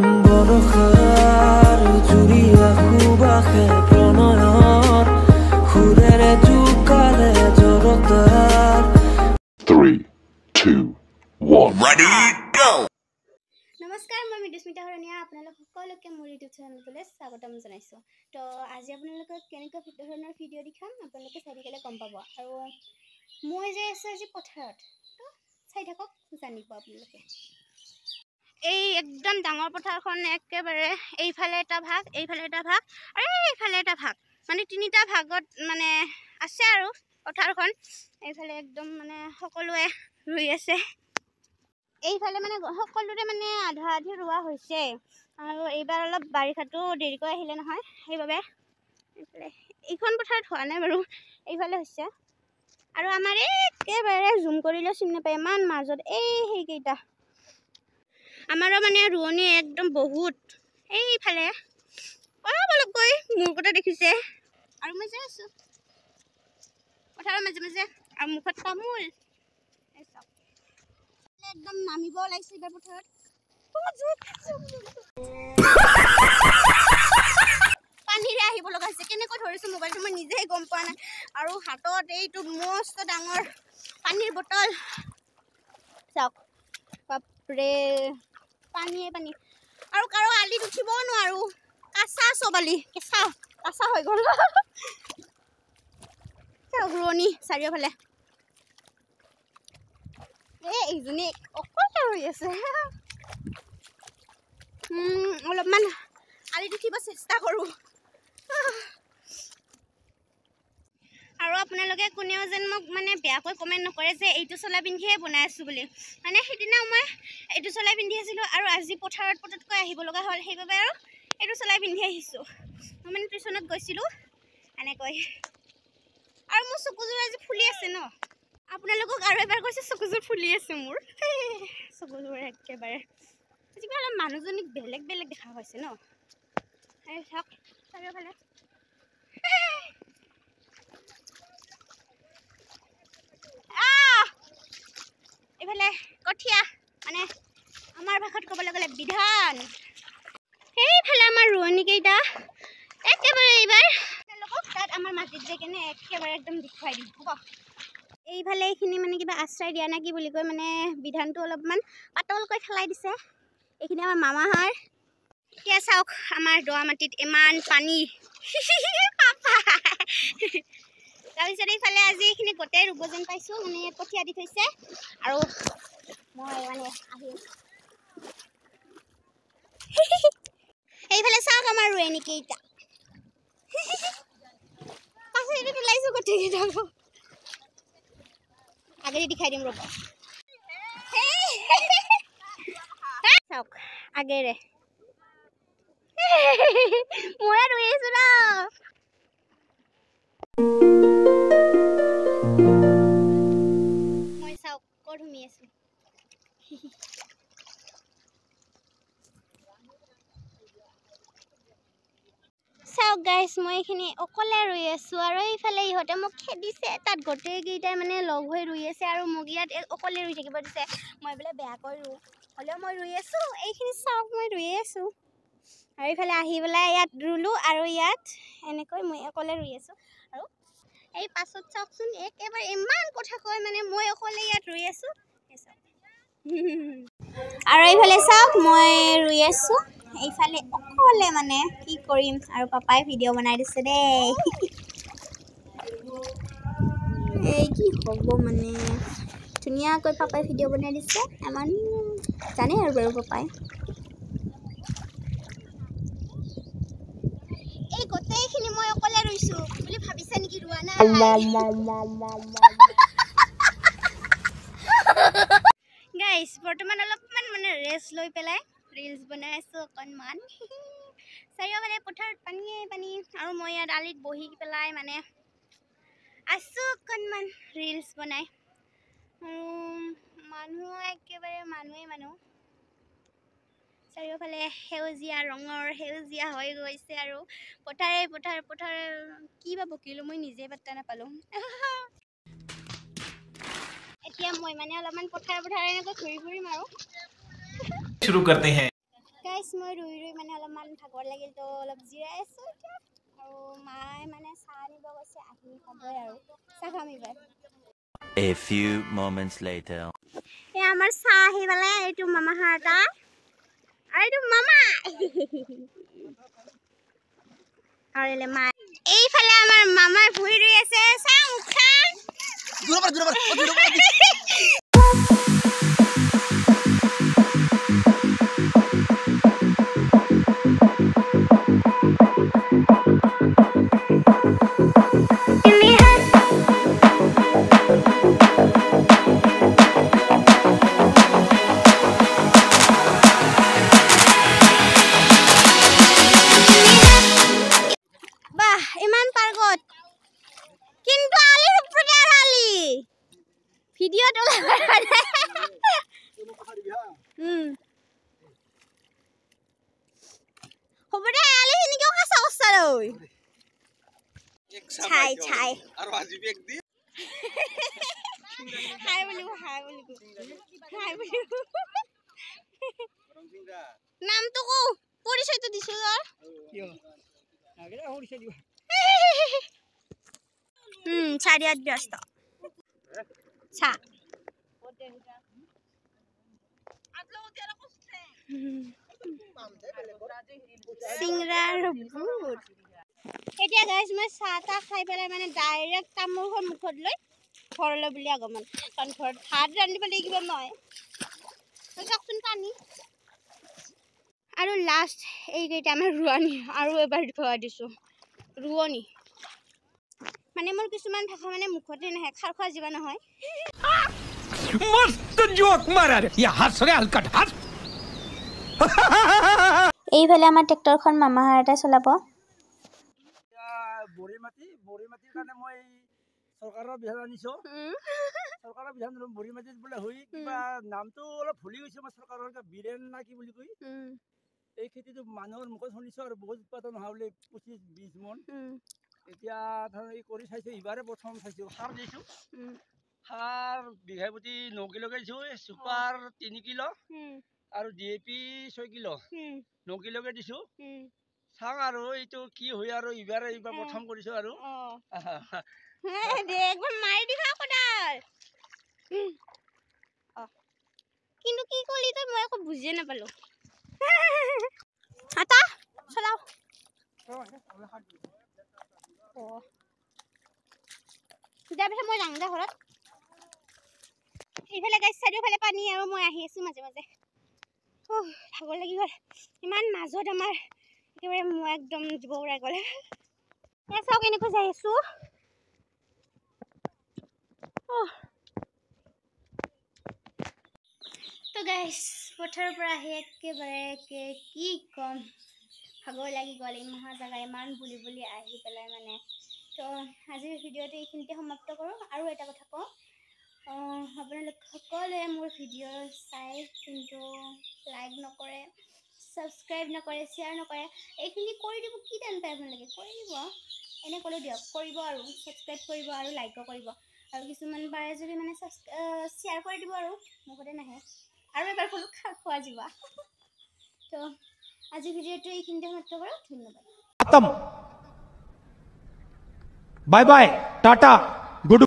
বৰষাৰ জুৰিয়া সুবাসে প্ৰণয়ৰ সুৰেৰে জোকালে জৰতাৰ 3, 2, 1 Ready, go! নমস্কাৰ মই মৃদুস্মিতা হৰণীয়া আপোনালোক সকলোকে মোৰ ইউটিউব চেনেললৈ স্বাগতম জনাইছোঁ। তো আজি আপোনালোকক কেনেকুৱা ধৰণৰ ভিডিঅ' দেখাম আপোনালোকে চাই থাকিলে গম পাব। আৰু মই যে আছোঁ আজি পথাৰত, তো চাই থাকক, জানিব আপোনালোকে। এই একদম ডাঙৰ পথাৰখন একেবাৰে এইফালে এটা ভাগ, এইফালে এটা ভাগ আৰু এইফালে এটা ভাগ, মানে তিনিটা ভাগত মানে আছে আৰু পথাৰখন। এইফালে একদম মানে সকলোৱে ৰুই আছে। এইফালে মানে সকলোৰে মানে আধা আধি ৰোৱা হৈছে আৰু এইবাৰ অলপ বাৰিষাটো দেৰিকৈ আহিলে নহয়, সেইবাবে এইফালে এইখন পথাৰত হোৱা নাই বাৰু, এইফালে হৈছে। আৰু আমাৰ একেবাৰে জুম কৰিলে চিনি নাপায়, ইমান মাজত সেইকেইটা আমাৰো মানে ৰোৱনী একদম বহুত এইফালে অলপ অলপকৈ মোৰ কথা দেখিছে। আৰু মই যে আছোঁ পথাৰৰ মাজে মাজে আৰু মুখত তামোল একদম নামিব ওলাইছে এইবাৰ পথাৰত। পানীৰে আহিব লগা হৈছে, কেনেকৈ ধৰিছোঁ মোবাইলটো মই নিজেই গম পোৱা নাই। আৰু হাতত এইটো মস্ত ডাঙৰ পানীৰ বটল, চাওক বাপৰে পানীয়ে পানী। আৰু কাৰো আলিত উঠিবও নোৱাৰোঁ, কাঁচা চব আলি, কাঁচা হৈ গ'ল। চাওক ৰোৱনী চাৰিওফালে, এইজনী অকলে ৰৈ আছে। অলপমান আলিত উঠিব চেষ্টা কৰোঁ। আৰু আপোনালোকে কোনেও যেন মোক মানে বেয়াকৈ কমেণ্ট নকৰে যে এইটো চোলা পিন্ধিয়ে বনাই আছোঁ বুলি। মানে সেইদিনা মই এইটো চোলাই পিন্ধি আছিলোঁ আৰু আজি পথাৰত পটককৈ আহিব লগা হ'ল, সেইবাবে আৰু এইটো চোলাই পিন্ধি আহিছোঁ। মই মানে টিউশ্যনত গৈছিলোঁ এনেকৈ। আৰু মোৰ চকুযোৰ আজি ফুলি আছে ন, আপোনালোকক আৰু এবাৰ কৈছোঁ চকুযোৰ ফুলি আছে মোৰ। চকুযোৰ একেবাৰে আজিকালি অলপ মানুহজনীক বেলেগ বেলেগ দেখা হৈছে ন। এই চাওক চাৰিওফালে এইফালে কঠীয়া, মানে আমাৰ ভাষাত ক'বলৈ গ'লে বিধান। সেইফালে আমাৰ ৰোৱনীকেইটা একেবাৰে এইবাৰ তেওঁলোকক তাত আমাৰ মাটিত যে কেনে একেবাৰে একদম দেখুৱাই দিম হ'ব। এইফালে এইখিনি মানে কিবা আশ্ৰয় দিয়া নে কি বুলি কয়, মানে বিধানটো অলপমান পাতলকৈ খেলাই দিছে। এইখিনি আমাৰ মামাহাৰ। এতিয়া চাওক আমাৰ দোৱা মাটিত ইমান পানী। তাৰপিছত এইফালে আজি এইখিনি গোটেই ৰুব যেন পাইছোঁ, মানে কঠীয়া দি থৈছে আৰু মই মানে আহি এইফালে চাওক আমাৰ ৰোৱনীকেইটা পাছেদি ওলাইছোঁ গোটেইকেইটা। আগেদি দেখাই দিম ৰ'ব, চাওক আগেৰে ময়ে ৰুই আছোঁ ন। মই চাওক ক'ত ঘুমি আছোঁ। চাওক গাইছ, মই এইখিনি অকলে ৰুই আছোঁ আৰু এইফালে ইহঁতে মোক খেদিছে। তাত গোটেইকেইটাই মানে লগ হৈ ৰুই আছে আৰু মোক ইয়াত অকলে ৰুই থাকিব দিছে। মই বোলে বেয়াকৈ ৰুওঁ, হ'লেও মই ৰুই আছোঁ। এইখিনি চাওক মই ৰুইয়ে আছোঁ আৰু এইফালে আহি পেলাই ইয়াত ৰুলোঁ আৰু ইয়াত এনেকৈ মই অকলে ৰুই আছোঁ। আৰু এই পাছত চাওকচোন একেবাৰে ইমান কথা কয়, মানে মই অকলে ইয়াত ৰুই আছোঁ। আৰু এইফালে চাওক মই ৰুই আছোঁ এইফালে অকলে, মানে কি কৰিম। আৰু পাপাই ভিডিঅ' বনাই দিছে দেই। এই কি হ'ব, মানে ধুনীয়াকৈ পাপাই ভিডিঅ' বনাই দিছে। আমাৰ জানে আৰু বাৰু পাপাই। এই গোটেইখিনি মই অকলে ৰুইছোঁ বুলি ভাবিছে নেকি? ৰোৱা নাই গাইছ। বৰ্তমান অলপমান মানে ৰেষ্ট লৈ পেলাই ৰিলছ বনাই আছোঁ অকণমান। চাৰিওফালে পথাৰত পানীয়ে পানী আৰু মই ইয়াত আলিত বহি পেলাই মানে আছোঁ অকণমান ৰিলছ বনাই। মানুহ একেবাৰে মানুহ চাৰিওফালে সেউজীয়া ৰঙৰ, সেউজীয়া হৈ গৈছে আৰু পথাৰে কি বা বকিলোঁ মই নিজে পাত্তা নাপালোঁ। এতিয়া মই মানে অলপমান পথাৰে এনেকৈ ঘূৰি ফুৰিম আৰু शुरू करते हैं। গাইছ মই ৰুই মানে অলপমান ভাগৰ লাগিল তো অলপ জিৰাই আছোঁ এতিয়া আৰু মায়ে মানে চাহ আনিব গৈছে আহি হ'বই আৰু চাহ খাম এইবাৰ A few moments later. এই আমাৰ চাহ আহি পালে এইটো মামাহাৰ এটা আৰু এইটো মামা আৰু এলে মা এইফালে আমাৰ মামাৰ ভুই ৰুই আছে চাহ মুখান ভিডিও তো হ'ব দে আলি হিনি কিয় কাঁচা কষ্ট লৈ ছাই ছাই আৰু আজি বেগ দি হাই বুলি নামটো কো পৰিচয়টো দিছো যৰ কিয় আগে পৰিচয় দিবা চাৰিয়াত ব্যস্ত ছা সিংৰাৰ বুট এতিয়া গাইছ মই চাহ তাহ খাই পেলাই মানে ডাইৰেক্ট তামোলখন মুখত লৈ ঘৰলৈ বুলি আগমন কাৰণ ঘৰত ভাত ৰান্ধিব লাগিব মই চাওকচোন পানী আৰু লাষ্ট এইকেইটা আমাৰ ৰোৱনী আৰু এবাৰ খোৱা দিছোঁ ৰোৱনী মানে মোৰ কিছুমান ভাষা মানে মুখতে নাহে খাৰ খোৱা জীৱা নহয় मस्त जोक मारा रे या हंस रे हलकट हंस এইফালে আমাৰ ট্ৰেক্টৰখন মামাহাৰ এটা চলাব বৰি মাটিৰ কাৰণে মই চৰকাৰৰ বিধান আনিছো চৰকাৰৰ বিধান বৰি মাটিত বোলে হৈ কিবা নামটো অলপ ভুলি গৈছে মই চৰকাৰৰ বীৰেন না কি বুলি কয় এই খেতিটো মানুহৰ মুখত শুনিছো আৰু বহুত উৎপাদন হোৱা বুলি 25-20 মন এতিয়া ধৰ এই কৰি চাইছো ইবাৰে প্ৰথম চাইছো সাৰ দিছো সাৰ বিঘা প্ৰতি 9 কিলোকে দিছো সুপাৰ 3 কিলো আৰু ডিএপি 6 কিলো 9 কিলোকে দিছো চাং আৰু এইটো কি হয় আৰু ইবাৰ প্ৰথম কৰিছো আৰু দে একবাৰ মাৰি দিবা কদাল কিন্তু কি কলি তই মই একো বুজিয়ে নাপালো আটা চলাও তাৰপিছত মই যাওঁ ঘৰত এইফালে গাইছ চাৰিওফালে পানী আৰু মই আহি আছো মাজে মাজে ভাগৰ লাগি গ'ল ইমান মাজত আমাৰ একেবাৰে মই একদম জীৱ উৰাই গ'লে চাওক এনেকৈ যাই আছো তো গাইছ পথাৰৰ পৰা আহি একেবাৰে কি কম ভাগৰ লাগি গ'ল এই মহা জেগা ইমান বুলি আহি পেলাই মানে তো আজিৰ ভিডিঅ'টো এইখিনিতে সমাপ্ত কৰোঁ আৰু এটা কথা কওঁ আপোনালোক সকলোৱে মোৰ ভিডিঅ' চাই কিন্তু লাইক নকৰে সাবস্ক্ৰাইব নকৰে শ্বেয়াৰ নকৰে এইখিনি কৰি দিব কি টান পায় আপোনালোকে কৰি দিব এনে ক'লেও দিয়ক কৰিব আৰু সাবস্ক্ৰাইব কৰিব আৰু লাইকো কৰিব আৰু কিছুমান পাৰে যদি মানে শ্বেয়াৰ কৰি দিব আৰু মুখতে নাহে আৰু এবাৰ ক'লো খোৱা যিবা তো আজি ভিডিঅ'টো এইখিনিতে সমাপ্ত কৰোঁ ধন্যবাদ खत्म बाय बाय टाटा गुड